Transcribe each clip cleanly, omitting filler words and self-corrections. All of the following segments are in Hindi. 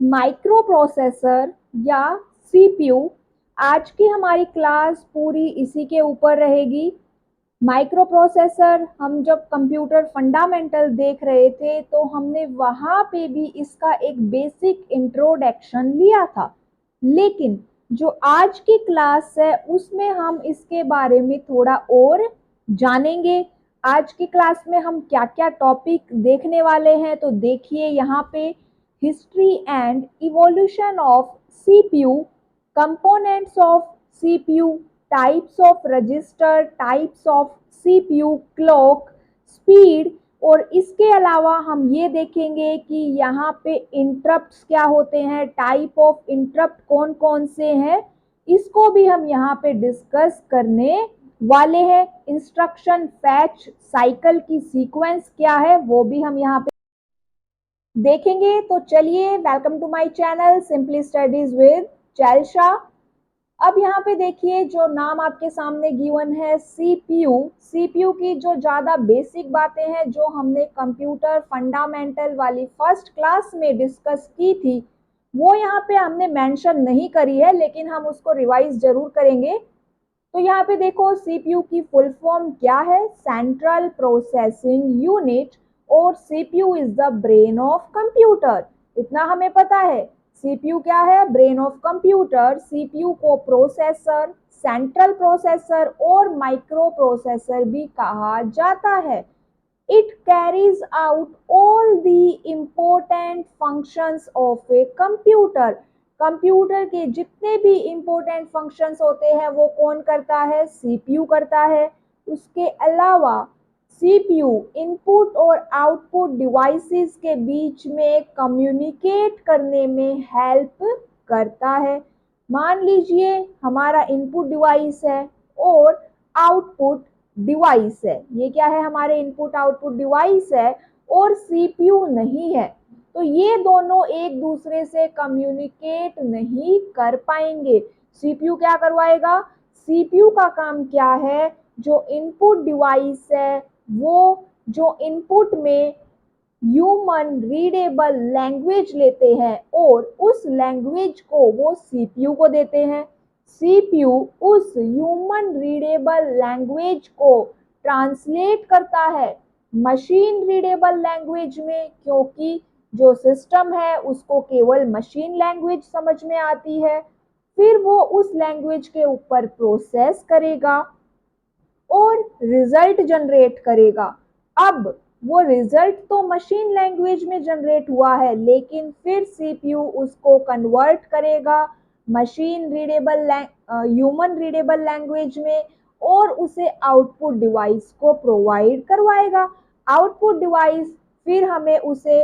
माइक्रो प्रोसेसर या सीपीयू। आज की हमारी क्लास पूरी इसी के ऊपर रहेगी। माइक्रो प्रोसेसर हम जब कंप्यूटर फंडामेंटल देख रहे थे तो हमने वहाँ पे भी इसका एक बेसिक इंट्रोडक्शन लिया था, लेकिन जो आज की क्लास है उसमें हम इसके बारे में थोड़ा और जानेंगे। आज की क्लास में हम क्या क्या टॉपिक देखने वाले हैं, तो देखिए यहाँ पे history and evolution of CPU, components of CPU, types of register, types of CPU, clock, speed, और इसके अलावा हम ये देखेंगे कि यहाँ पे इंटरप्ट्स क्या होते हैं, टाइप ऑफ इंटरप्ट कौन कौन से हैं, इसको भी हम यहाँ पे डिस्कस करने वाले हैं। इंस्ट्रक्शन फैच साइकिल की सीक्वेंस क्या है वो भी हम यहाँ पे देखेंगे। तो चलिए, welcome to my channel simply studies with Jailsha. अब यहाँ पे देखिए जो नाम आपके सामने गिवन है सीपीयू। सीपीयू की जो ज्यादा बेसिक बातें हैं जो हमने कंप्यूटर फंडामेंटल वाली फर्स्ट क्लास में डिस्कस की थी वो यहाँ पे हमने मेंशन नहीं करी है, लेकिन हम उसको रिवाइज जरूर करेंगे। तो यहाँ पे देखो सीपीयू की फुल फॉर्म क्या है, सेंट्रल प्रोसेसिंग यूनिट, और CPU is the brain of computer. इतना हमें पता है। सीपीयू क्या है? Brain of computer. सीपीयू को प्रोसेसर, सेंट्रल प्रोसेसर और माइक्रो प्रोसेसर भी कहा जाता है। It carries out all the important functions of a computer. Computer के जितने भी इंपॉर्टेंट फंक्शंस होते हैं वो कौन करता है? सीपीयू करता है। उसके अलावा सीपीयू इनपुट और आउटपुट डिवाइसेस के बीच में कम्युनिकेट करने में हेल्प करता है। मान लीजिए हमारा इनपुट डिवाइस है और आउटपुट डिवाइस है। ये क्या है? हमारे इनपुट आउटपुट डिवाइस है और सीपीयू नहीं है, तो ये दोनों एक दूसरे से कम्युनिकेट नहीं कर पाएंगे। सीपीयू क्या करवाएगा? सीपीयू का काम क्या है? जो इनपुट डिवाइस है वो जो इनपुट में ह्यूमन रीडेबल लैंग्वेज लेते हैं और उस लैंग्वेज को वो सीपीयू को देते हैं। सीपीयू उस ह्यूमन रीडेबल लैंग्वेज को ट्रांसलेट करता है मशीन रीडेबल लैंग्वेज में, क्योंकि जो सिस्टम है उसको केवल मशीन लैंग्वेज समझ में आती है। फिर वो उस लैंग्वेज के ऊपर प्रोसेस करेगा और रिजल्ट जनरेट करेगा। अब वो रिजल्ट तो मशीन लैंग्वेज में जनरेट हुआ है, लेकिन फिर सीपीयू उसको कन्वर्ट करेगा machine readable human readable language में और उसे आउटपुट डिवाइस को प्रोवाइड करवाएगा। आउटपुट डिवाइस फिर हमें उसे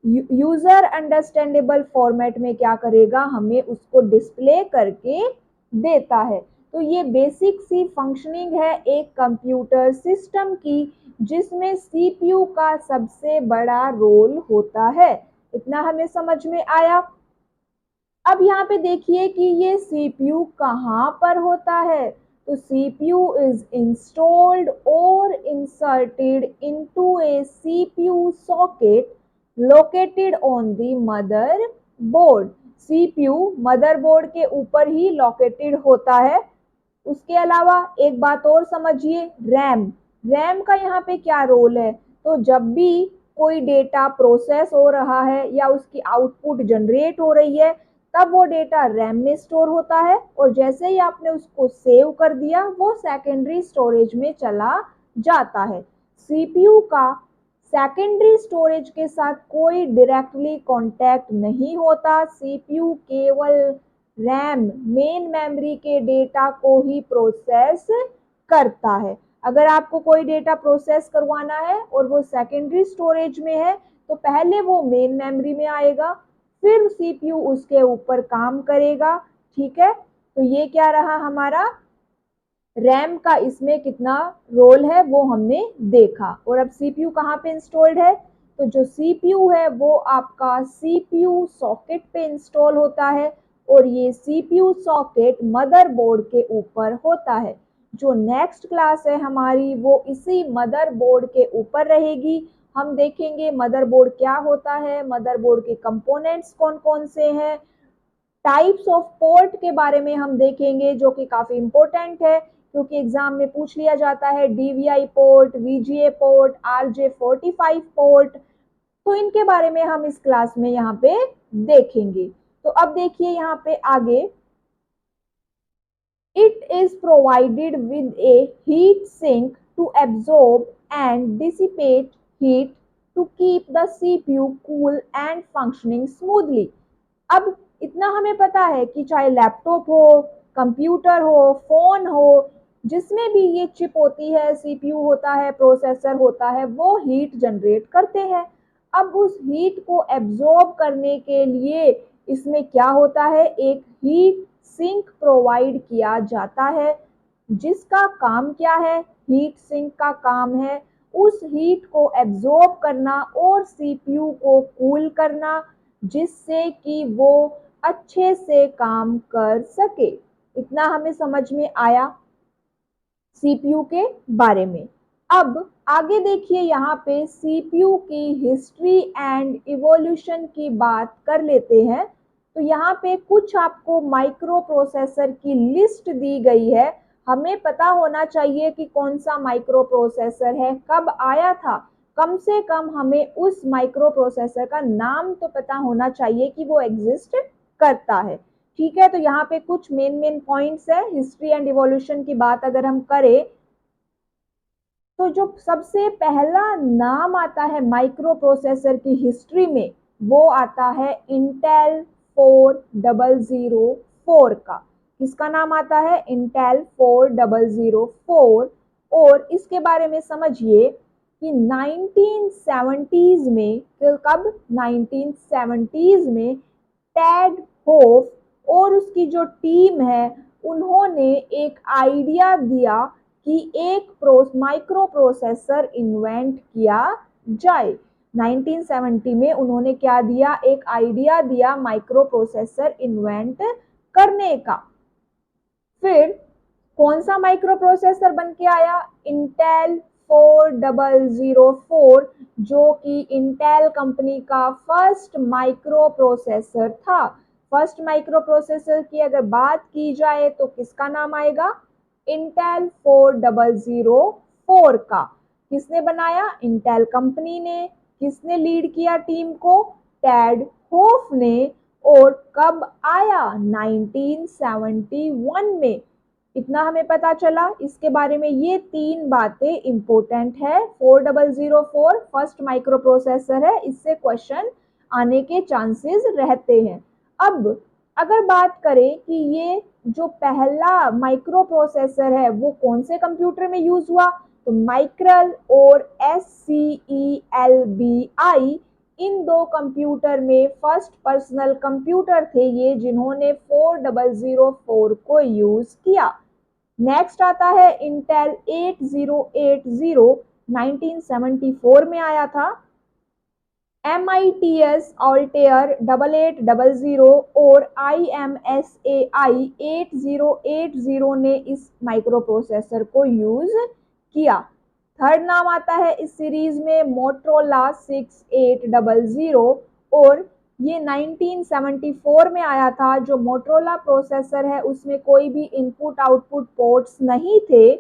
यूजर अंडरस्टैंडेबल फॉर्मेट में क्या करेगा? हमें उसको डिस्प्ले करके देता है। तो ये बेसिक सी फंक्शनिंग है एक कंप्यूटर सिस्टम की, जिसमें सीपीयू का सबसे बड़ा रोल होता है। इतना हमें समझ में आया। अब यहाँ पे देखिए कि ये सीपीयू कहाँ पर होता है। तो सीपीयू इज इंस्टॉल्ड और inserted into A CPU socket located on the mother board. CPU motherboard के ऊपर ही लोकेटेड होता है। उसके अलावा एक बात और समझिए, रैम। रैम का यहाँ पे क्या रोल है? तो जब भी कोई डेटा प्रोसेस हो रहा है या उसकी आउटपुट जनरेट हो रही है तब वो डेटा रैम में स्टोर होता है, और जैसे ही आपने उसको सेव कर दिया वो सेकेंडरी स्टोरेज में चला जाता है। सीपीयू का सेकेंडरी स्टोरेज के साथ कोई डायरेक्टली कांटेक्ट नहीं होता। सीपीयू केवल रैम, मेन मेमोरी के डेटा को ही प्रोसेस करता है। अगर आपको कोई डेटा प्रोसेस करवाना है और वो सेकेंडरी स्टोरेज में है तो पहले वो मेन मेमोरी में आएगा, फिर सीपीयू उसके ऊपर काम करेगा। ठीक है, तो ये क्या रहा हमारा रैम का, इसमें कितना रोल है वो हमने देखा। और अब सीपीयू कहाँ पे इंस्टॉल्ड है? तो जो सीपीयू है वो आपका सीपीयू सॉकेट पे इंस्टॉल होता है और ये सीपीयू सॉकेट मदरबोर्ड के ऊपर होता है। जो नेक्स्ट क्लास है हमारी वो इसी मदरबोर्ड के ऊपर रहेगी हम देखेंगे मदरबोर्ड क्या होता है, मदरबोर्ड के कंपोनेंट्स कौन कौन से हैं, टाइप्स ऑफ पोर्ट के बारे में हम देखेंगे जो कि काफ़ी इंपॉर्टेंट है क्योंकि एग्जाम में पूछ लिया जाता है DVI port, VGA port, RJ45 port, तो इनके बारे में हम इस क्लास में यहाँ पे देखेंगे। तो अब देखिए यहाँ पे आगे, it is provided with a heat sink to absorb and dissipate heat to keep the CPU cool and functioning smoothly. अब इतना हमें पता है कि चाहे लैपटॉप हो, कंप्यूटर हो, फोन हो, जिसमें भी ये चिप होती है, CPU होता है, प्रोसेसर होता है, वो हीट जनरेट करते हैं। अब उस हीट को एब्जॉर्ब करने के लिए इसमें क्या होता है, एक हीट सिंक प्रोवाइड किया जाता है जिसका काम क्या है, हीट सिंक का काम है उस हीट को एब्जॉर्ब करना और CPU को कूल करना जिससे कि वो अच्छे से काम कर सके। इतना हमें समझ में आया CPU के बारे में। अब आगे देखिए यहाँ पे CPU की हिस्ट्री एंड इवोल्यूशन की बात कर लेते हैं। तो यहाँ पे कुछ आपको माइक्रो प्रोसेसर की लिस्ट दी गई है। हमें पता होना चाहिए कि कौन सा माइक्रो प्रोसेसर है, कब आया था, कम से कम हमें उस माइक्रो प्रोसेसर का नाम तो पता होना चाहिए कि वो एग्जिस्ट करता है। ठीक है, तो यहाँ पे कुछ मेन पॉइंट्स है। हिस्ट्री एंड इवोल्यूशन की बात अगर हम करें तो जो सबसे पहला नाम आता है माइक्रो प्रोसेसर की हिस्ट्री में वो आता है इंटेल 4004 का। किसका नाम आता है, इंटेल 4004। और इसके बारे में समझिए कि 1970s में, कब, 1970s में टेड होफ और उसकी जो टीम है उन्होंने एक आइडिया दिया कि एक माइक्रो प्रोसेसर इन्वेंट किया जाए। 1970 में उन्होंने क्या दिया, एक आइडिया दिया माइक्रो प्रोसेसर इन्वेंट करने का। फिर कौन सा माइक्रो प्रोसेसर बन के आया, इंटेल 4004, जो कि इंटेल कंपनी का फर्स्ट माइक्रो प्रोसेसर था। फर्स्ट माइक्रो प्रोसेसर की अगर बात की जाए तो किसका नाम आएगा, इंटेल 4004 का। किसने बनाया, इंटेल कंपनी ने। किसने लीड किया टीम को, टेड होफ ने। और कब आया, 1971 में। इतना हमें पता चला इसके बारे में। ये तीन बातें इंपॉर्टेंट है। 4004 फर्स्ट माइक्रो प्रोसेसर है, इससे क्वेश्चन आने के चांसेस रहते हैं। अब अगर बात करें कि ये जो पहला माइक्रो प्रोसेसर है वो कौन से कंप्यूटर में यूज हुआ, तो माइक्रल और SCELBI, इन दो कंप्यूटर में फर्स्ट पर्सनल कंप्यूटर थे ये जिन्होंने 4004 को यूज किया। नेक्स्ट आता है इंटेल 8080, 1974 में आया था। MITS Altair 8800 और IMSAI 8080 ने इस माइक्रो प्रोसेसर को यूज किया। थर्ड नाम आता है इस सीरीज में मोटरोला 6800 और ये 1974 में आया था। जो मोटरोला प्रोसेसर है उसमें कोई भी इनपुट आउटपुट पोर्ट्स नहीं थे,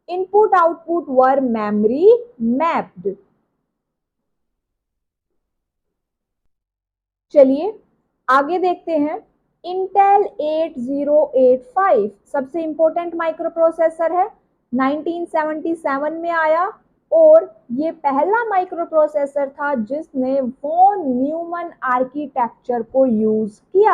इनपुट आउटपुट वर मेमोरी मैप्ड। चलिए आगे देखते हैं। इंटेल 8085 सबसे इंपॉर्टेंट माइक्रो प्रोसेसर है, 1977 में आया और ये पहला माइक्रो प्रोसेसर था जिसने वॉन न्यूमन आर्किटेक्चर को यूज किया।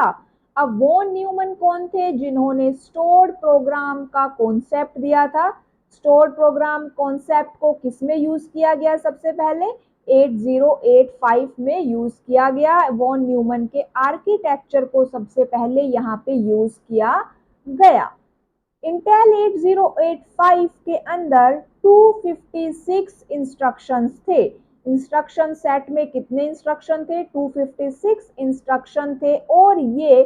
अब वॉन न्यूमन कौन थे, जिन्होंने स्टोर्ड प्रोग्राम का कॉन्सेप्ट दिया था। स्टोर्ड प्रोग्राम कॉन्सेप्ट को किसमें यूज किया गया, सबसे पहले 8085 में यूज किया गया। वॉन न्यूमन के आर्किटेक्चर को सबसे पहले यहाँ पे यूज किया गया। इंटेल 8085 के अंदर 256 इंस्ट्रक्शंस थे। इंस्ट्रक्शन सेट में कितने इंस्ट्रक्शन थे, 256 इंस्ट्रक्शन थे और ये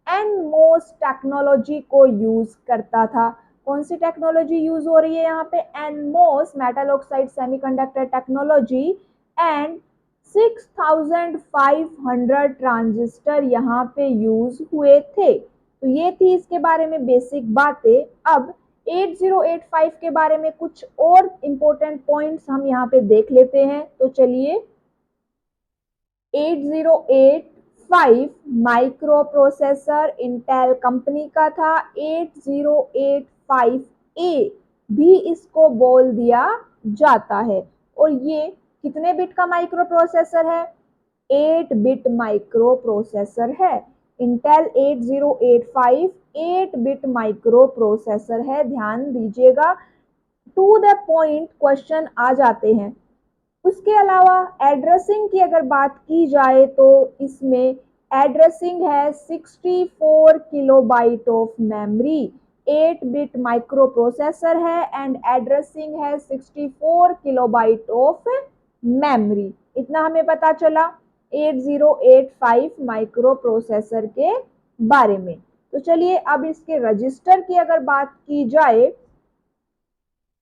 एनमोस टेक्नोलॉजी को यूज करता था। कौन सी टेक्नोलॉजी यूज हो रही है यहाँ पे, NMOS metal oxide semiconductor technology and 6500 transistor यहाँ पे यूज हुए थे। तो ये थी इसके बारे में बेसिक बातें। अब 8085 के बारे में कुछ और इम्पोर्टेंट पॉइंट्स हम यहाँ पे देख लेते हैं। तो चलिए, 8085 माइक्रो प्रोसेसर इंटेल कंपनी का था। 8085A भी इसको बोल दिया जाता है। और ये कितने बिट का माइक्रो प्रोसेसर है? 8 बिट माइक्रो प्रोसेसर है। इंटेल 8085 8 बिट माइक्रो प्रोसेसर है, ध्यान दीजिएगा। टू द पॉइंट क्वेश्चन आ जाते हैं। उसके अलावा एड्रेसिंग की अगर बात की जाए तो इसमें एड्रेसिंग है 64 kilobyte of memory. 8 bit micro processor है एंड एड्रेसिंग है 64 किलोबाइट ऑफ मेमोरी। इतना हमें पता चला 8085 माइक्रो प्रोसेसर के बारे में। तो चलिए, अब इसके रजिस्टर की अगर बात की जाए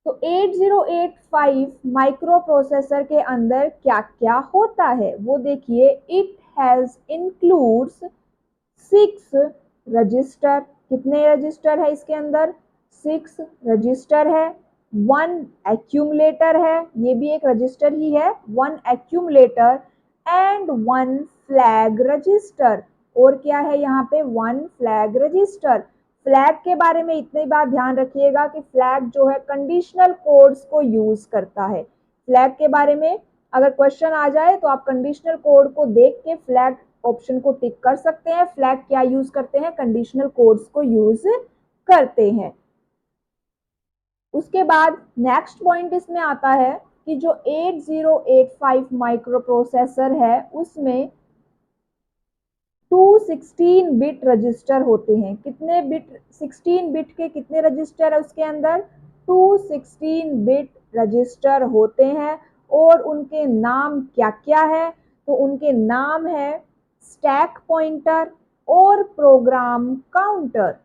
तो 8085 माइक्रो प्रोसेसर के अंदर क्या क्या होता है वो देखिए। It has includes 6 register. कितने रजिस्टर है इसके अंदर? 6 रजिस्टर है। 1 एक्यूमुलेटर है, ये भी एक रजिस्टर ही है। 1 एक्यूमुलेटर एंड 1 फ्लैग रजिस्टर। और क्या है यहाँ पे? 1 फ्लैग रजिस्टर। फ्लैग के बारे में इतनी बात ध्यान रखिएगा कि फ्लैग जो है कंडीशनल कोड्स को यूज करता है। फ्लैग के बारे में अगर क्वेश्चन आ जाए तो आप कंडीशनल कोड को देख के फ्लैग ऑप्शन को टिक कर सकते हैं। फ्लैग क्या यूज करते हैं? कंडीशनल कोड्स को यूज करते हैं। उसके बाद नेक्स्ट पॉइंट इसमें आता है कि जो 8085 माइक्रो प्रोसेसर है उसमें 216 बिट रजिस्टर होते हैं। कितने बिट? 16 बिट के कितने रजिस्टर है उसके अंदर? 216 बिट रजिस्टर होते हैं। और उनके नाम क्या क्या है? तो उनके नाम है स्टैक पॉइंटर और program counter.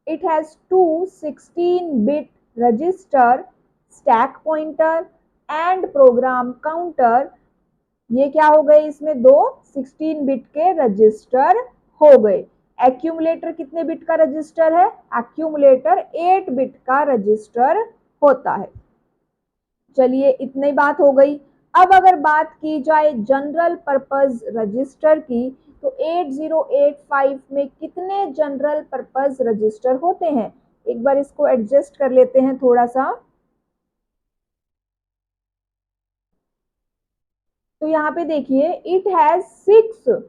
It has 216 bit register, stack pointer and program counter. ये क्या हो गए? इसमें दो 16 बिट के रजिस्टर हो गए। एक्यूमुलेटर कितने बिट का रजिस्टर है? एक्यूमुलेटर 8 बिट का रजिस्टर होता है। चलिए, इतनी बात हो गई। अब अगर बात की जाए जनरल पर्पस रजिस्टर की तो 8085 में कितने जनरल पर्पस रजिस्टर होते हैं? एक बार इसको एडजस्ट कर लेते हैं थोड़ा सा। तो यहाँ पे देखिए, it has 6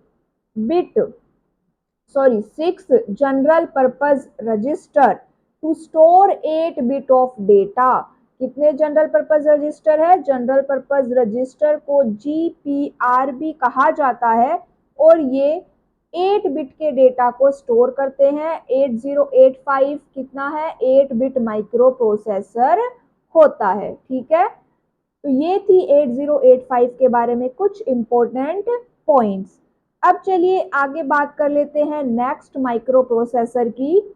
general purpose register to store 8 bit of data. कितने जनरल पर्पस रजिस्टर है? जनरल पर्पस रजिस्टर को GPR भी कहा जाता है और ये 8 बिट के डेटा को स्टोर करते हैं। 8085 कितना है? 8 बिट माइक्रो प्रोसेसर होता है। ठीक है, तो ये थी 8085 के बारे में कुछ इंपॉर्टेंट पॉइंट्स। अब चलिए आगे बात कर लेते हैं नेक्स्ट माइक्रो प्रोसेसर की।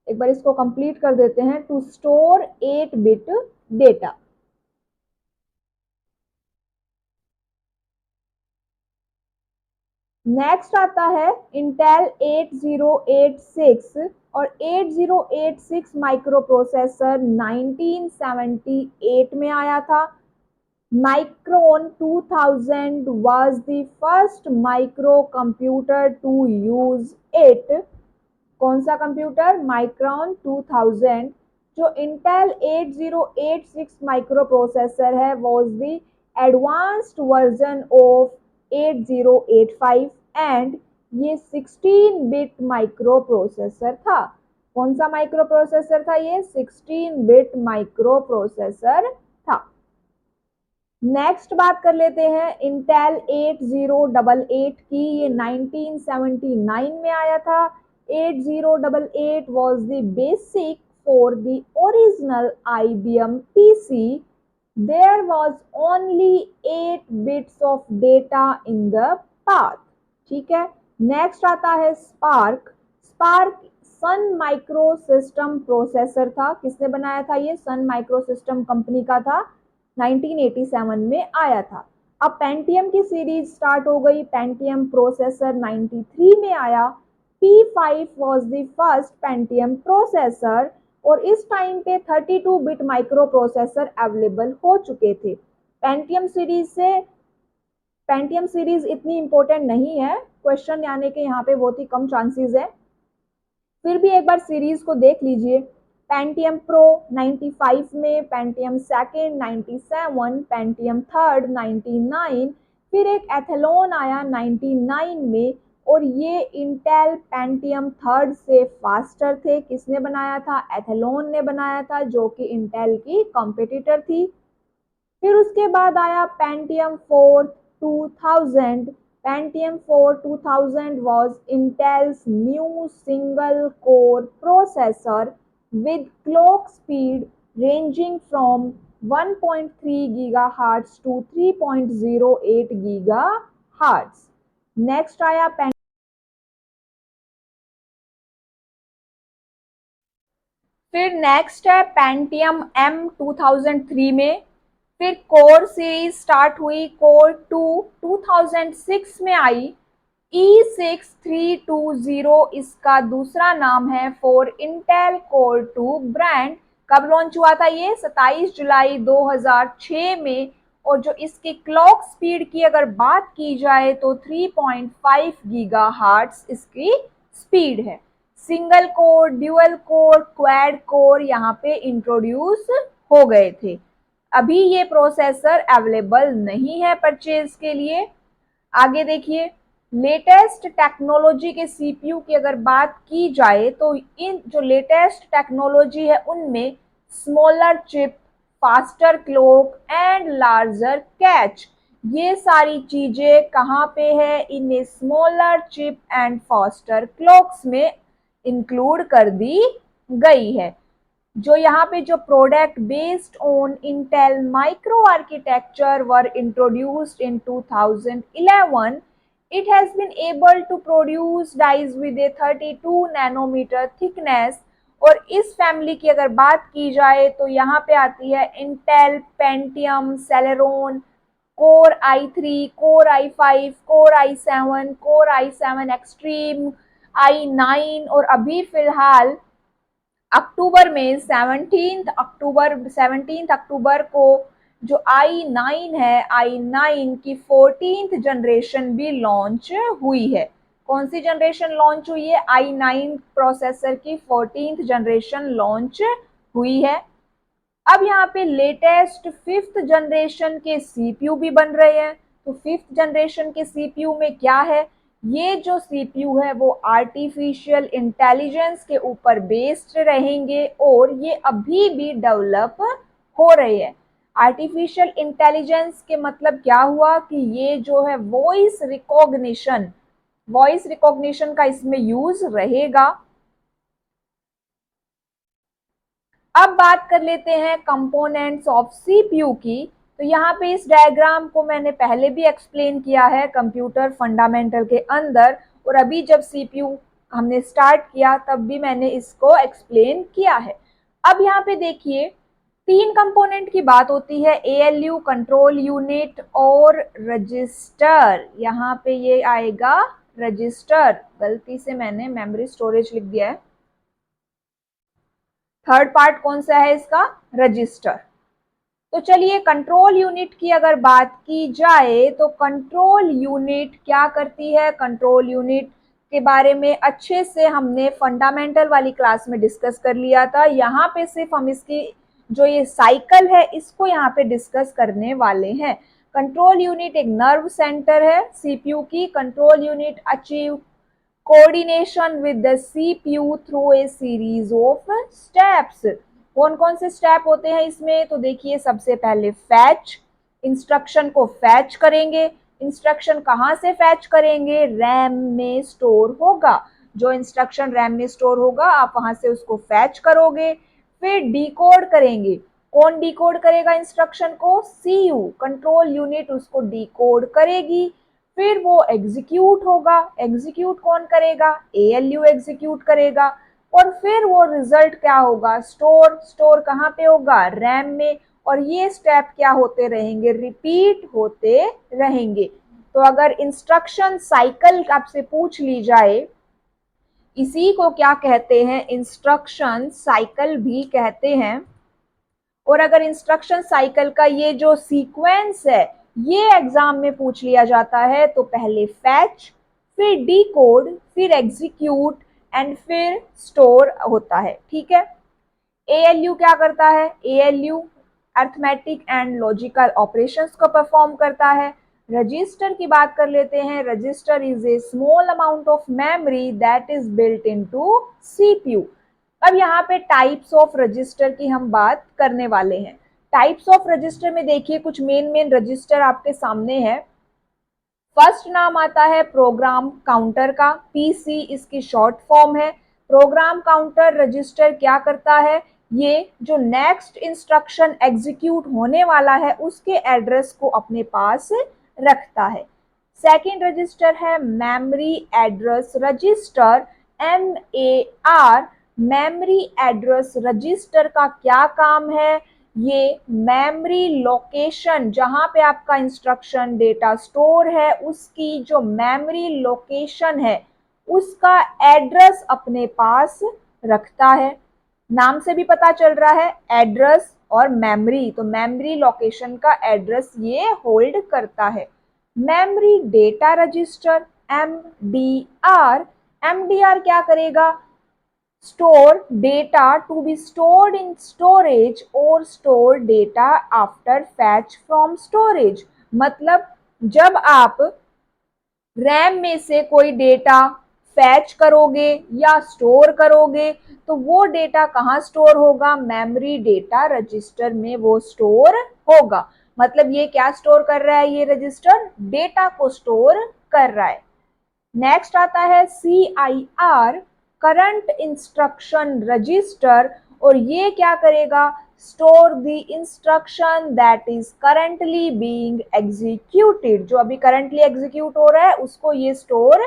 एक बार इसको कंप्लीट कर देते हैं। To store 8 bit data. Next आता है इंटेल 8086 और 8086 माइक्रो प्रोसेसर 1978 में आया था। Micron 2000 was the first microcomputer to use it। कौन सा कंप्यूटर? Micron 2000। जो Intel 8086 माइक्रो प्रोसेसर है was the advanced version of 8085 and ये 16 बिट माइक्रो प्रोसेसर था। कौन सा माइक्रो प्रोसेसर था ये? 16 बिट माइक्रो प्रोसेसर था। नेक्स्ट बात कर लेते हैं इंटेल 8088 की। ये 1979 में आया था। 8088 was the basic for the original IBM PC। There was only 8 bits of data in the path। ठीक है, नेक्स्ट आता है spark. Spark Sun micro system processor था। किसने बनाया था ये? सन माइक्रो सिस्टम कंपनी का था। 1987 में आया था। अब पेंटियम की सीरीज स्टार्ट हो गई, पेंटियम प्रोसेसर 93 में आया। P5 was the first Pentium processor और इस टाइम पे 32 बिट माइक्रो प्रोसेसर अवेलेबल हो चुके थे। पेंटियम सीरीज इतनी इंपॉर्टेंट नहीं है, क्वेश्चन आने के यहाँ पे बहुत ही कम चांसेस है, फिर भी एक बार सीरीज को देख लीजिए। पेंटियम प्रो 95 में, पेंटियम सेकेंड 97, पेंटियम थर्ड 99, फिर एक एथेलॉन आया 99 में, और ये इंटेल पेंटियम थर्ड से फास्टर थे। किसने बनाया था? एथेलॉन ने बनाया था, जो कि इंटेल की कॉम्पिटिटर थी। फिर उसके बाद आया Pentium 4 2000। Pentium 4 2000 was Intel's new single core processor with clock speed ranging from 1.3 gigahertz to 3.08 gigahertz। Next आया फिर नेक्स्ट है पेंटियम M 2003 में। फिर कोर सीरीज स्टार्ट हुई, कोर 2 2006 में आई। E6320 इसका दूसरा नाम है फॉर इंटेल कोर 2 ब्रांड। कब लॉन्च हुआ था ये? 27 जुलाई 2006 में। और जो इसकी क्लॉक स्पीड की अगर बात की जाए तो 3.5 गीगाहर्ट्ज इसकी स्पीड है। Single core, dual core, quad core यहाँ पे इंट्रोड्यूस हो गए थे। अभी ये प्रोसेसर अवेलेबल नहीं है परचेज के लिए। आगे देखिए, लेटेस्ट टेक्नोलॉजी के सीपीयू की अगर बात की जाए तो इन जो लेटेस्ट टेक्नोलॉजी है उनमें smaller chip, faster clock and larger catch, ये सारी चीजें कहाँ पे है? In smaller chip and faster clocks में इंक्लूड कर दी गई है। जो यहाँ पे जो product based on Intel micro architecture were introduced in 2011, it has been able to produce dies with a 32 nanometre thickness. और इस फैमिली की अगर बात की जाए तो यहाँ पे आती है Intel Pentium, Celeron, core i3, core i5, core i7, core i7 extreme, i9, और अभी फिलहाल अक्टूबर में 17 अक्टूबर को जो i9 है, i9 की 14th जनरेशन भी लॉन्च हुई है। कौन सी जनरेशन लॉन्च हुई है? i9 प्रोसेसर की 14th जनरेशन लॉन्च हुई है। अब यहाँ पे लेटेस्ट 5th जनरेशन के सीपीयू भी बन रहे हैं। तो 5th जनरेशन के सीपीयू में क्या है? ये जो सीपीयू है वो आर्टिफिशियल इंटेलिजेंस के ऊपर बेस्ड रहेंगे और ये अभी भी डेवलप हो रहे हैं। आर्टिफिशियल इंटेलिजेंस के मतलब क्या हुआ कि ये जो है वॉइस रिकॉग्निशन का इसमें यूज रहेगा। अब बात कर लेते हैं कंपोनेंट्स ऑफ सीपीयू की। तो यहाँ पे इस डायग्राम को मैंने पहले भी एक्सप्लेन किया है कंप्यूटर फंडामेंटल के अंदर, और अभी जब सीपीयू हमने स्टार्ट किया तब भी मैंने इसको एक्सप्लेन किया है। अब यहाँ पे देखिए, तीन कंपोनेंट की बात होती है, एएलयू, कंट्रोल यूनिट और रजिस्टर। यहाँ पे ये आएगा रजिस्टर, गलती से मैंने मेमोरी स्टोरेज लिख दिया है। थर्ड पार्ट कौन सा है इसका? रजिस्टर। तो चलिए कंट्रोल यूनिट की अगर बात की जाए तो कंट्रोल यूनिट क्या करती है? कंट्रोल यूनिट के बारे में अच्छे से हमने फंडामेंटल वाली क्लास में डिस्कस कर लिया था। यहाँ पे सिर्फ हम इसकी जो ये साइकिल है इसको यहाँ पे डिस्कस करने वाले हैं। कंट्रोल यूनिट एक नर्व सेंटर है सीपीयू की। Control unit achieve coordination with the CPU through a series of steps. कौन कौन से स्टेप होते हैं इसमें? तो देखिए, सबसे पहले फैच, इंस्ट्रक्शन को फैच करेंगे। इंस्ट्रक्शन कहाँ से फैच करेंगे? रैम में स्टोर होगा। जो इंस्ट्रक्शन रैम में स्टोर होगा आप वहां से उसको फैच करोगे। फिर डिकोड करेंगे। कौन डिकोड करेगा इंस्ट्रक्शन को? सीयू, कंट्रोल यूनिट उसको डिकोड करेगी। फिर वो एग्जीक्यूट होगा। एग्जीक्यूट कौन करेगा? एएलयू एग्जीक्यूट करेगा। और फिर वो रिजल्ट क्या होगा? स्टोर कहाँ पे होगा? रैम में। और ये स्टेप क्या होते रहेंगे, रिपीट होते रहेंगे। तो अगर इंस्ट्रक्शन साइकिल आपसे पूछ ली जाए, इसी को क्या कहते हैं, इंस्ट्रक्शन साइकिल भी कहते हैं। और अगर इंस्ट्रक्शन साइकिल का ये जो सीक्वेंस है ये एग्जाम में पूछ लिया जाता है तो पहले फैच, फिर डिकोड, फिर एग्जीक्यूट एंड फिर स्टोर होता है। ठीक है। एएलयू क्या करता है, ALU arithmetic and logical operations को परफॉर्म करता है। रजिस्टर की बात कर लेते हैं। Register is a small amount of memory that is built into CPU. अब यहाँ पे टाइप्स ऑफ रजिस्टर की हम बात करने वाले हैं। टाइप्स ऑफ रजिस्टर में देखिए कुछ मेन रजिस्टर आपके सामने है। फर्स्ट नाम आता है प्रोग्राम काउंटर का, पीसी इसकी शॉर्ट फॉर्म है। प्रोग्राम काउंटर रजिस्टर क्या करता है, ये जो नेक्स्ट इंस्ट्रक्शन एग्जीक्यूट होने वाला है उसके एड्रेस को अपने पास रखता है। सेकेंड रजिस्टर है memory address register, MAR। Memory address register का क्या काम है, ये मेमोरी लोकेशन जहां पे आपका इंस्ट्रक्शन डेटा स्टोर है उसकी जो मेमोरी लोकेशन है उसका एड्रेस अपने पास रखता है। नाम से भी पता चल रहा है एड्रेस और मेमोरी, तो मेमोरी लोकेशन का एड्रेस ये होल्ड करता है। Memory data register, MDR। MDR क्या करेगा, store data to be stored in storage or store data after fetch from storage। मतलब जब आप रैम में से कोई डेटा फैच करोगे या स्टोर करोगे तो वो डेटा कहाँ स्टोर होगा, मेमोरी डेटा रजिस्टर में वो स्टोर होगा। मतलब ये क्या स्टोर कर रहा है, ये रजिस्टर डेटा को स्टोर कर रहा है। नेक्स्ट आता है CIR, करंट इंस्ट्रक्शन रजिस्टर, और ये क्या करेगा, store the instruction that is currently being executed. जो अभी करंटली एग्जीक्यूट हो रहा है उसको ये स्टोर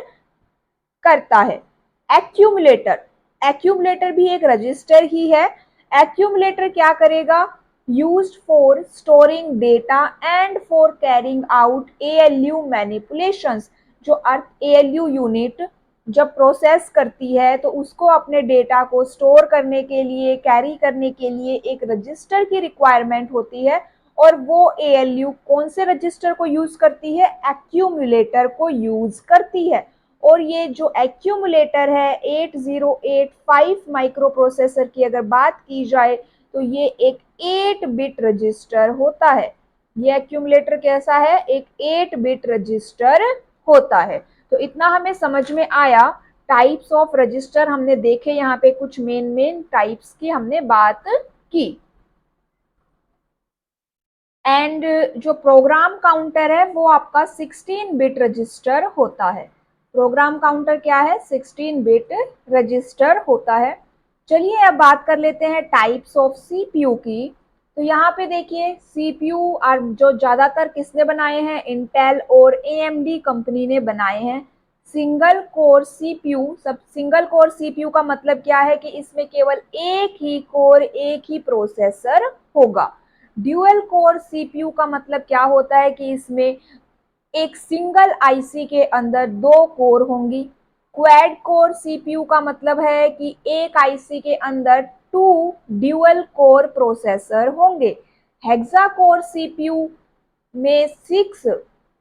करता है। एक्यूमुलेटर, एक्यूमुलेटर भी एक रजिस्टर ही है। एक्यूमुलेटर क्या करेगा, used for storing data and for carrying out ALU manipulations. जो ALU यूनिट जब प्रोसेस करती है तो उसको अपने डेटा को स्टोर करने के लिए, कैरी करने के लिए एक रजिस्टर की रिक्वायरमेंट होती है। और वो ALU कौन से रजिस्टर को यूज करती है, एक्यूमुलेटर को यूज करती है। और ये जो एक्यूमुलेटर है 8085 माइक्रो प्रोसेसर की अगर बात की जाए तो ये एक 8 बिट रजिस्टर होता है। ये एक्यूमुलेटर कैसा है, एक 8 बिट रजिस्टर होता है। तो इतना हमें समझ में आया। टाइप्स ऑफ रजिस्टर हमने देखे, यहाँ पे कुछ मेन टाइप्स की हमने बात की। एंड जो प्रोग्राम काउंटर है वो आपका 16 बिट रजिस्टर होता है। प्रोग्राम काउंटर क्या है, 16 बिट रजिस्टर होता है। चलिए अब बात कर लेते हैं टाइप्स ऑफ सीपीयू की। तो यहाँ पे देखिए सीपीयू और जो ज़्यादातर किसने बनाए हैं, इंटेल और AMD कंपनी ने बनाए हैं। सिंगल कोर सीपीयू, सब सिंगल कोर सीपीयू का मतलब क्या है कि इसमें केवल एक ही कोर, एक ही प्रोसेसर होगा। ड्यूअल कोर सीपीयू का मतलब क्या होता है कि इसमें एक सिंगल आईसी के अंदर 2 कोर होंगी। क्वाड कोर सीपीयू का मतलब है कि एक आईसी के अंदर 2 ड्यूअल कोर प्रोसेसर होंगे। हेक्सा कोर सीपीयू में 6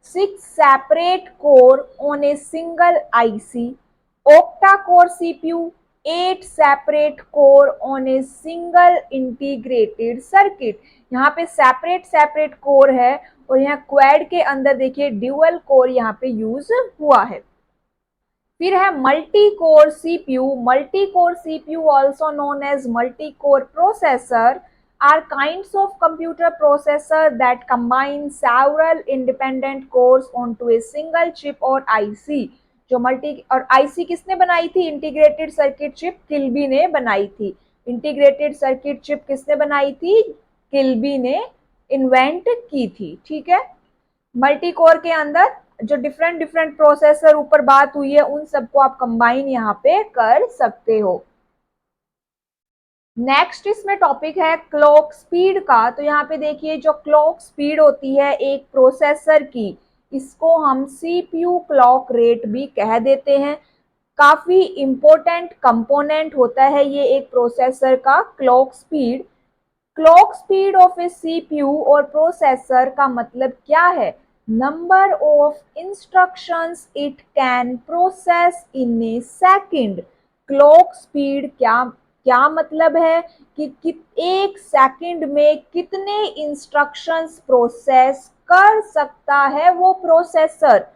separate core on a single IC. Octa core CPU 8 separate core on a single integrated circuit. यहाँ पे सेपरेट कोर है और यहाँ क्वाड के अंदर देखिए ड्यूअल कोर यहाँ पे यूज हुआ है। फिर है multi core CPU. Multi core CPU also known as multi core processor are kinds of computer processor that combine several independent cores onto a single chip or IC। जो मल्टी और आईसी किसने बनाई थी, इंटीग्रेटेड सर्किट चिप किल्बी ने बनाई थी। इंटीग्रेटेड सर्किट चिप किसने बनाई थी, किल्बी ने इन्वेंट की थी। ठीक है। मल्टी कोर के अंदर जो डिफरेंट प्रोसेसर ऊपर बात हुई है उन सबको आप कंबाइन यहाँ पे कर सकते हो। नेक्स्ट इसमें टॉपिक है क्लॉक स्पीड का। तो यहाँ पे देखिए जो क्लॉक स्पीड होती है एक प्रोसेसर की, इसको हम सीपीयू क्लॉक रेट भी कह देते हैं। काफी इंपॉर्टेंट कंपोनेंट होता है ये एक प्रोसेसर का clock speed. Clock speed of A CPU और प्रोसेसर का मतलब क्या है? Number of instructions it can process in A second. Clock speed क्या क्या मतलब है कि एक सेकंड में कितने इंस्ट्रक्शंस प्रोसेस कर सकता है वो प्रोसेसर,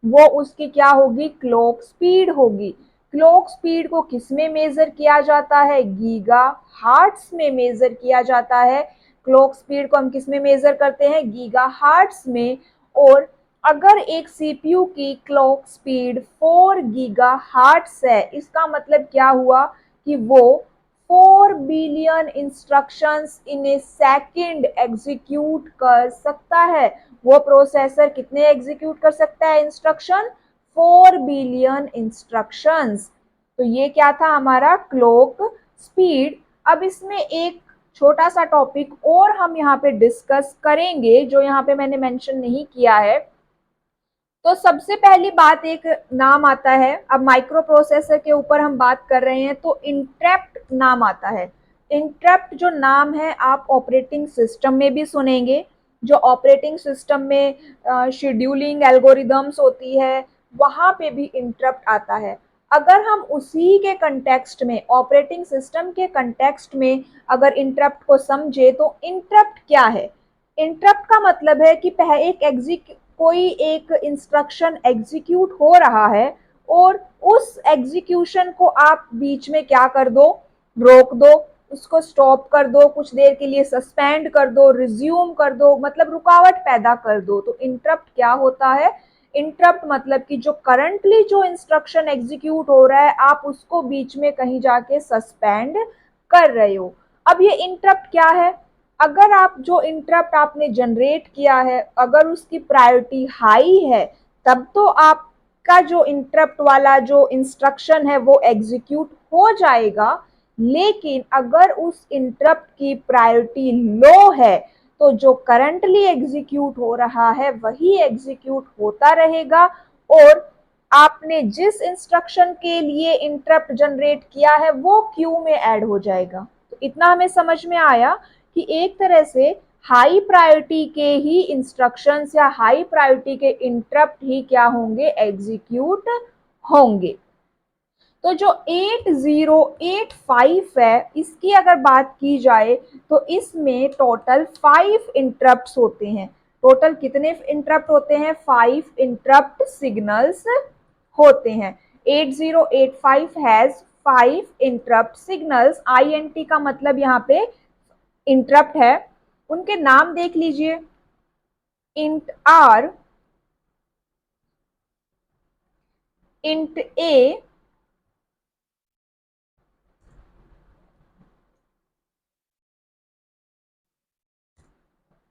वो उसकी क्या होगी? क्लॉक स्पीड होगी। क्लॉक स्पीड को किस में मेजर किया जाता है? गीगा हार्ट्स में मेजर किया जाता है। क्लॉक स्पीड को हम किस में मेजर करते हैं? गीगा हार्ट्स में। और अगर एक सीपीयू की क्लॉक स्पीड 4 गीगा हार्ट्स है, इसका मतलब क्या हुआ कि वो 4 बिलियन इंस्ट्रक्शंस इन ए सेकंड एग्जीक्यूट कर सकता है। वो प्रोसेसर कितने एग्जीक्यूट कर सकता है इंस्ट्रक्शन? 4 billion instructions. तो ये क्या था हमारा क्लॉक स्पीड। अब इसमें एक छोटा सा टॉपिक और हम यहाँ पे डिस्कस करेंगे जो यहाँ पे मैंने मेंशन नहीं किया है। तो सबसे पहली बात एक नाम आता है, अब माइक्रो प्रोसेसर के ऊपर हम बात कर रहे हैं तो इंटरप्ट नाम आता है। इंटरप्ट जो नाम है आप ऑपरेटिंग सिस्टम में भी सुनेंगे। जो ऑपरेटिंग सिस्टम में शेड्यूलिंग एल्गोरिदम्स होती है वहां पे भी इंटरप्ट आता है। अगर हम उसी के कंटेक्स्ट में, ऑपरेटिंग सिस्टम के कंटेक्स्ट में अगर इंटरप्ट को समझे तो इंटरप्ट क्या है? इंटरप्ट का मतलब है कि कोई एक इंस्ट्रक्शन एग्जीक्यूट हो रहा है और उस एग्जीक्यूशन को आप बीच में क्या कर दो? रोक दो, उसको स्टॉप कर दो, कुछ देर के लिए सस्पेंड कर दो, रिज्यूम कर दो, मतलब रुकावट पैदा कर दो। तो इंटरप्ट क्या होता है? इंटरप्ट मतलब कि जो करंटली जो इंस्ट्रक्शन एग्जीक्यूट हो रहा है आप उसको बीच में कहीं जाके सस्पेंड कर रहे हो। अब ये इंटरप्ट क्या है? अगर आप जो इंटरप्ट आपने जनरेट किया है अगर उसकी प्रायोरिटी हाई है तब तो आपका जो इंटरप्ट वाला जो इंस्ट्रक्शन है वो एग्जीक्यूट हो जाएगा। लेकिन अगर उस इंटरप्ट की प्रायोरिटी लो है तो जो करंटली एग्जीक्यूट हो रहा है वही एग्जीक्यूट होता रहेगा और आपने जिस इंस्ट्रक्शन के लिए इंटरप्ट जनरेट किया है वो क्यू में ऐड हो जाएगा। तो इतना हमें समझ में आया कि एक तरह से हाई प्रायोरिटी के ही इंस्ट्रक्शंस या हाई प्रायोरिटी के इंटरप्ट ही क्या होंगे? एग्जीक्यूट होंगे। तो जो 8085 है इसकी अगर बात की जाए तो इसमें टोटल 5 इंटरप्ट्स होते हैं। टोटल कितने इंटरप्ट होते हैं? 5 इंटरप्ट सिग्नल्स होते हैं। 8085 हैज 5 इंटरप्ट सिग्नल्स। INT का मतलब यहाँ पे इंटरप्ट है। उनके नाम देख लीजिए, INT R, INT A,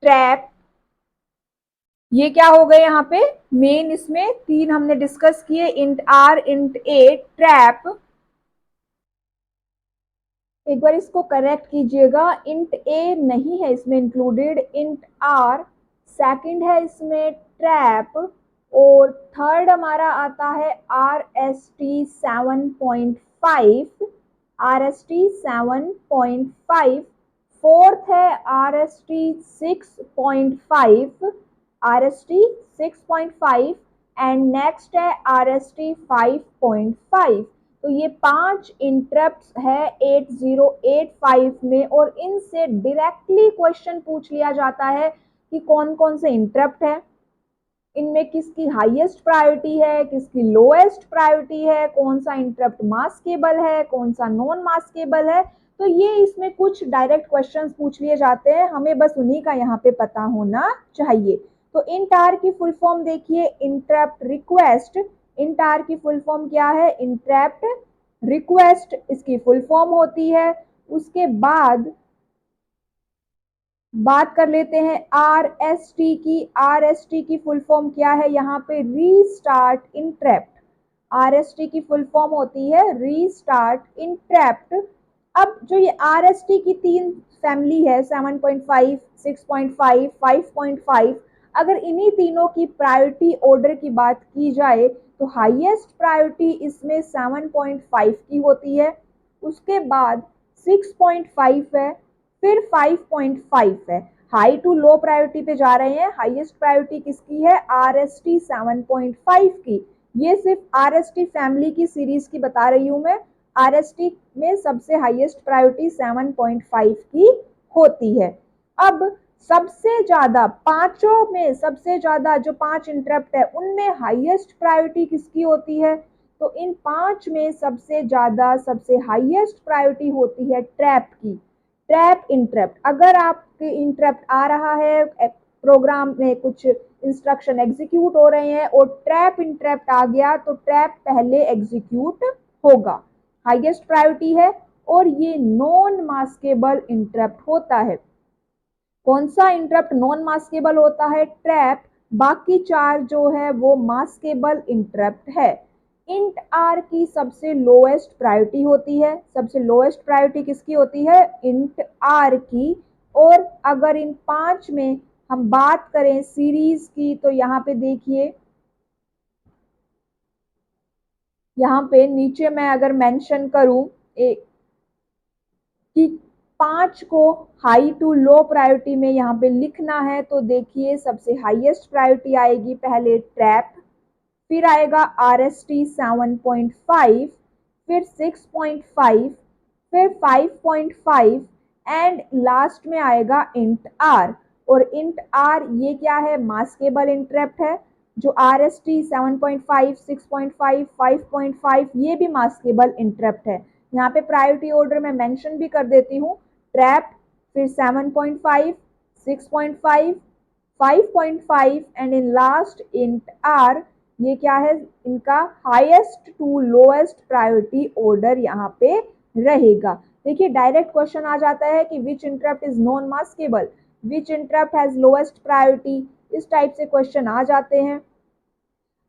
trap. ये क्या हो गए यहाँ पे मेन? इसमें 3 हमने डिस्कस किए, INT R, INT A, trap. एक बार इसको करेक्ट कीजिएगा, इंट ए नहीं है इसमें इंक्लूडेड, इंट आर सेकंड है इसमें, ट्रैप, और थर्ड हमारा आता है RST 7.5, RST 7.5, फोर्थ है RST 6.5, RST 6.5 एंड नेक्स्ट है RST 5.5। तो ये 5 इंटरप्ट्स है 8085 में और इनसे डायरेक्टली क्वेश्चन पूछ लिया जाता है कि कौन कौन से इंटरप्ट है, इनमें किसकी हाईएस्ट प्रायोरिटी है, किसकी लोएस्ट प्रायोरिटी है, कौन सा इंटरप्ट मास्केबल है, कौन सा नॉन मास्केबल है। तो ये इसमें कुछ डायरेक्ट क्वेश्चंस पूछ लिए जाते हैं, हमें बस उन्हीं का यहाँ पे पता होना चाहिए। तो इंटार की फुल फॉर्म देखिए, इंटरप्ट रिक्वेस्ट। इंटार की फुल फॉर्म क्या है? इंटरप्ट रिक्वेस्ट इसकी फुल फॉर्म होती है। उसके बाद बात कर लेते हैं RST की। RST की फुल फॉर्म क्या है? यहाँ पे रीस्टार्ट इंटरप्ट। RST की फुल फॉर्म होती है रीस्टार्ट इंटरप्ट। अब जो ये RST की तीन फैमिली है 7.5, 6.5, 5.5, अगर इन्हीं तीनों की प्रायोरिटी ऑर्डर की बात की जाए तो हाईएस्ट प्रायोरिटी इसमें 7.5 की होती है, उसके बाद 6.5 है, फिर 5.5 है। हाई टू लो प्रायोरिटी पे जा रहे हैं। हाईएस्ट प्रायोरिटी किसकी है? RST 7.5 की। ये सिर्फ RST फैमिली की सीरीज की बता रही हूं मैं। RST में सबसे हाईएस्ट प्रायोरिटी 7.5 की होती है। अब सबसे ज्यादा, पांचों में सबसे ज्यादा जो 5 इंटरप्ट है उनमें हाईएस्ट प्रायोरिटी किसकी होती है? तो इन 5 में सबसे ज्यादा, सबसे हाईएस्ट प्रायोरिटी होती है ट्रैप की। ट्रैप इंटरप्ट, अगर आपके इंटरप्ट आ रहा है, प्रोग्राम में कुछ इंस्ट्रक्शन एग्जीक्यूट हो रहे हैं और ट्रैप इंटरप्ट आ गया तो ट्रैप पहले एग्जीक्यूट होगा, हाईएस्ट प्रायोरिटी है। और ये नॉन मास्केबल इंटरप्ट होता है। कौन सा इंटरप्ट नॉन मास्केबल होता है? ट्रैप। बाकी 4 जो है वो मास्केबल इंटरप्ट है। इंट आर की सबसे लोएस्ट प्रायोरिटी होती है। सबसे लोएस्ट प्रायोरिटी किसकी होती है? इंट आर की। और अगर इन 5 में हम बात करें सीरीज की तो यहाँ पे देखिए, यहाँ पे नीचे मैं अगर मेंशन करूं एक कि 5 को हाई टू लो प्रायोरिटी में यहाँ पे लिखना है तो देखिए सबसे हाईएस्ट प्रायोरिटी आएगी पहले ट्रैप, फिर आएगा RST 7.5, फिर 6.5, फिर 5.5 एंड लास्ट में आएगा इंट आर। और इंट आर ये क्या है? मास्केबल इंटरप्ट है। जो RST 7.5, 6.5, 5.5 ये भी मास्केबल इंटरप्ट है। यहाँ पे प्रायोरिटी ऑर्डर में मेंशन भी कर देती हूँ, ट्रैप, फिर 7.5, 6.5, 5.5 and in last INT R. ये क्या है? इनका highest to lowest priority order यहाँ पे रहेगा। देखिए डायरेक्ट क्वेश्चन आ जाता है कि which interrupt is non maskable, which interrupt has lowest priority, इस टाइप से क्वेश्चन आ जाते हैं।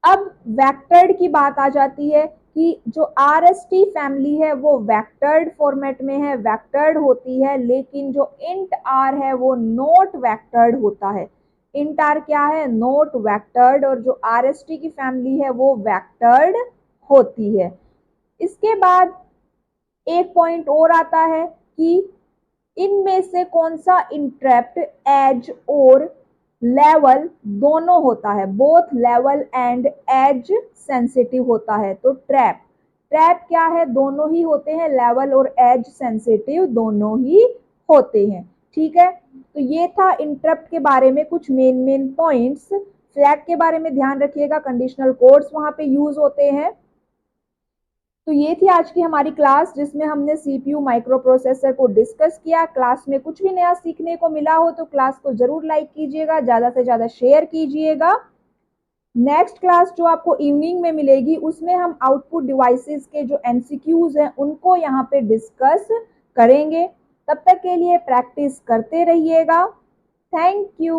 अब वेक्टर्ड की बात आ जाती है कि जो RST फैमिली है वो वेक्टर्ड फॉर्मेट में है, वेक्टर्ड होती है, लेकिन जो इंट आर है वो नॉट वेक्टर्ड होता है। इंट आर क्या है? Not vectored. और जो RST की फैमिली है वो वेक्टर्ड होती है। इसके बाद एक पॉइंट और आता है कि इनमें से कौन सा इंटरप्ट एज और लेवल दोनों होता है, both level and edge sensitive होता है। तो ट्रैप, ट्रैप क्या है? दोनों ही होते हैं, लेवल और एज सेंसिटिव दोनों ही होते हैं। ठीक है, तो ये था इंटरप्ट के बारे में कुछ मेन पॉइंट्स। फ्लैग के बारे में ध्यान रखिएगा, कंडीशनल कोड्स वहां पे यूज होते हैं। तो ये थी आज की हमारी क्लास जिसमें हमने CPU माइक्रो प्रोसेसर को डिस्कस किया। क्लास में कुछ भी नया सीखने को मिला हो तो क्लास को जरूर लाइक कीजिएगा, ज़्यादा से ज़्यादा शेयर कीजिएगा। नेक्स्ट क्लास जो आपको इवनिंग में मिलेगी उसमें हम आउटपुट डिवाइसेस के जो MCQs हैं उनको यहाँ पे डिस्कस करेंगे। तब तक के लिए प्रैक्टिस करते रहिएगा। Thank you.